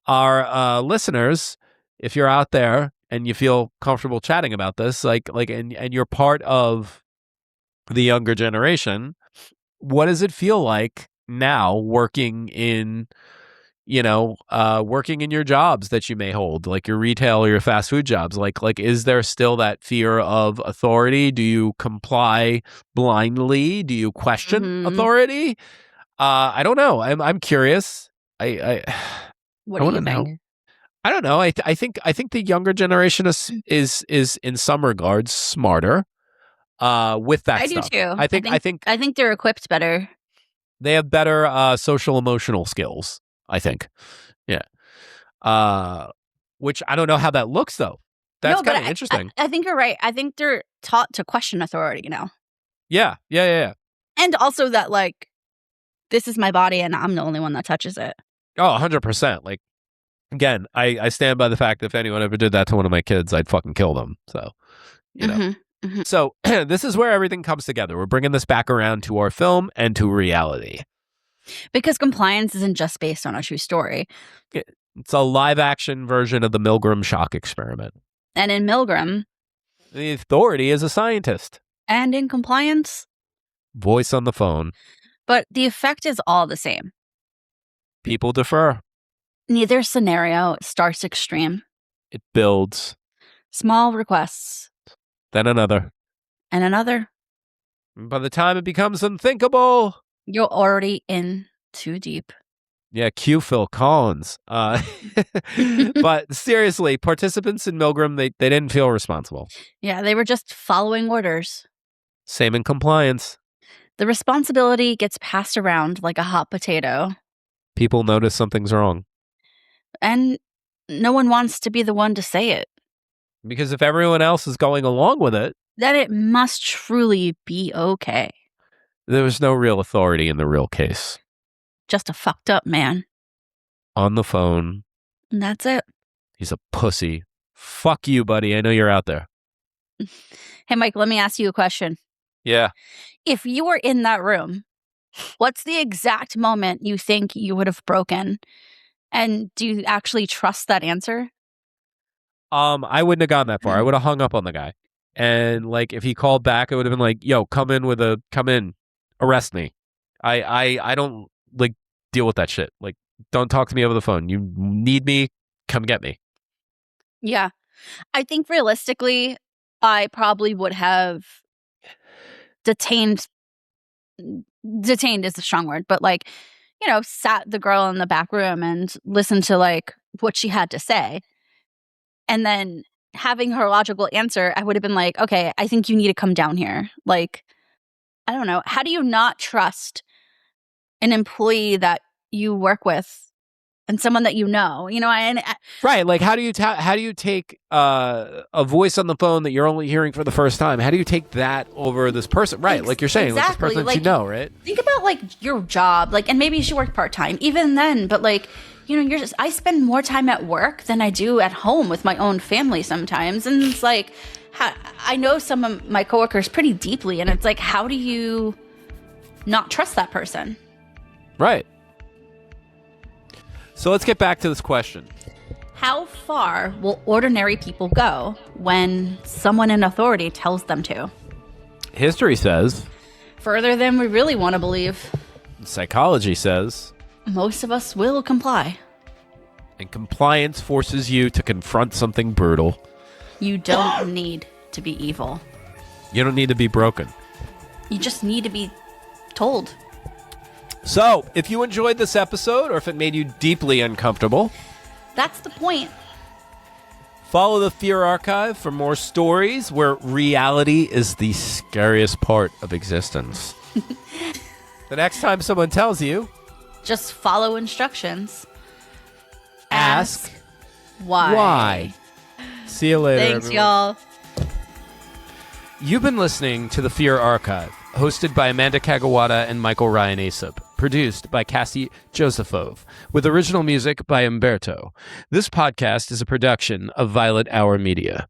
Speaker 1: our listeners. If you're out there and you feel comfortable chatting about this, and you're part of the younger generation, what does it feel like now working in your jobs that you may hold, like your retail or your fast food jobs? Like, is there still that fear of authority? Do you comply blindly? Do you question authority? I don't know. I'm curious.
Speaker 2: What do you think?
Speaker 1: Know. I don't know. I think the younger generation is in some regards smarter with that stuff.
Speaker 2: I do too.
Speaker 1: I think
Speaker 2: they're equipped better.
Speaker 1: They have better social emotional skills, I think. Yeah. Which I don't know how that looks though. That's kind of interesting.
Speaker 2: I think you're right. I think they're taught to question authority,
Speaker 1: Yeah.
Speaker 2: And also that like, this is my body and I'm the only one that touches it.
Speaker 1: Oh, 100%. Like, again, I stand by the fact that if anyone ever did that to one of my kids, I'd fucking kill them. So, So this is where everything comes together. We're bringing this back around to our film and to reality.
Speaker 2: Because compliance isn't just based on a true story.
Speaker 1: It's a live action version of the Milgram shock experiment.
Speaker 2: And in Milgram,
Speaker 1: the authority is a scientist.
Speaker 2: And in compliance,
Speaker 1: voice on the phone.
Speaker 2: But the effect is all the same.
Speaker 1: People defer.
Speaker 2: Neither scenario starts extreme.
Speaker 1: It builds.
Speaker 2: Small requests.
Speaker 1: Then another.
Speaker 2: And another.
Speaker 1: By the time it becomes unthinkable,
Speaker 2: you're already in too deep.
Speaker 1: Yeah, cue Phil Collins. But seriously, participants in Milgram, they didn't feel responsible.
Speaker 2: Yeah, they were just following orders.
Speaker 1: Same in compliance.
Speaker 2: The responsibility gets passed around like a hot potato.
Speaker 1: People notice something's wrong.
Speaker 2: And no one wants to be the one to say it.
Speaker 1: Because if everyone else is going along with it,
Speaker 2: then it must truly be okay.
Speaker 1: There was no real authority in the real case.
Speaker 2: Just a fucked up man.
Speaker 1: On the phone.
Speaker 2: And that's it.
Speaker 1: He's a pussy. Fuck you, buddy. I know you're out there.
Speaker 2: Hey, Mike, let me ask you a question.
Speaker 1: Yeah.
Speaker 2: If you were in that room, what's the exact moment you think you would have broken? And do you actually trust that answer?
Speaker 1: I wouldn't have gone that far. I would have hung up on the guy. And like, if he called back, I would have been like, yo, come in, arrest me. I don't like deal with that shit. Like, don't talk to me over the phone. You need me, come get me.
Speaker 2: Yeah. I think realistically, I probably would have detained is a strong word, but like, sat the girl in the back room and listened to like what she had to say. And then having her logical answer, I would have been like, okay, I think you need to come down here. Like, I don't know. How do you not trust an employee that you work with and someone that you know?
Speaker 1: Right. Like, how do you take a voice on the phone that you're only hearing for the first time? How do you take that over this person? Right. Like you're saying,
Speaker 2: exactly.
Speaker 1: Like this person that you know, right?
Speaker 2: Think about like your job, like, and maybe she worked part-time even then, but like, I spend more time at work than I do at home with my own family sometimes. And it's like, I know some of my coworkers pretty deeply. And it's like, how do you not trust that person.
Speaker 1: Right. So let's get back to this question.
Speaker 2: How far will ordinary people go when someone in authority tells them to?
Speaker 1: History says.
Speaker 2: Further than we really want to believe.
Speaker 1: Psychology says.
Speaker 2: Most of us will comply.
Speaker 1: And compliance forces you to confront something brutal.
Speaker 2: You don't need to be evil.
Speaker 1: You don't need to be broken.
Speaker 2: You just need to be told.
Speaker 1: So, if you enjoyed this episode or if it made you deeply uncomfortable,
Speaker 2: that's the point.
Speaker 1: Follow the Fear Archive for more stories where reality is the scariest part of existence. The next time someone tells you,
Speaker 2: just follow instructions.
Speaker 1: Ask
Speaker 2: why.
Speaker 1: See you later.
Speaker 2: Thanks,
Speaker 1: everyone.
Speaker 2: y'all.
Speaker 1: You've been listening to The Fear Archive, hosted by Amanda Kagawada and Michael Ryan Aesop, produced by Cassie Josephove, with original music by Umberto. This podcast is a production of Violet Hour Media.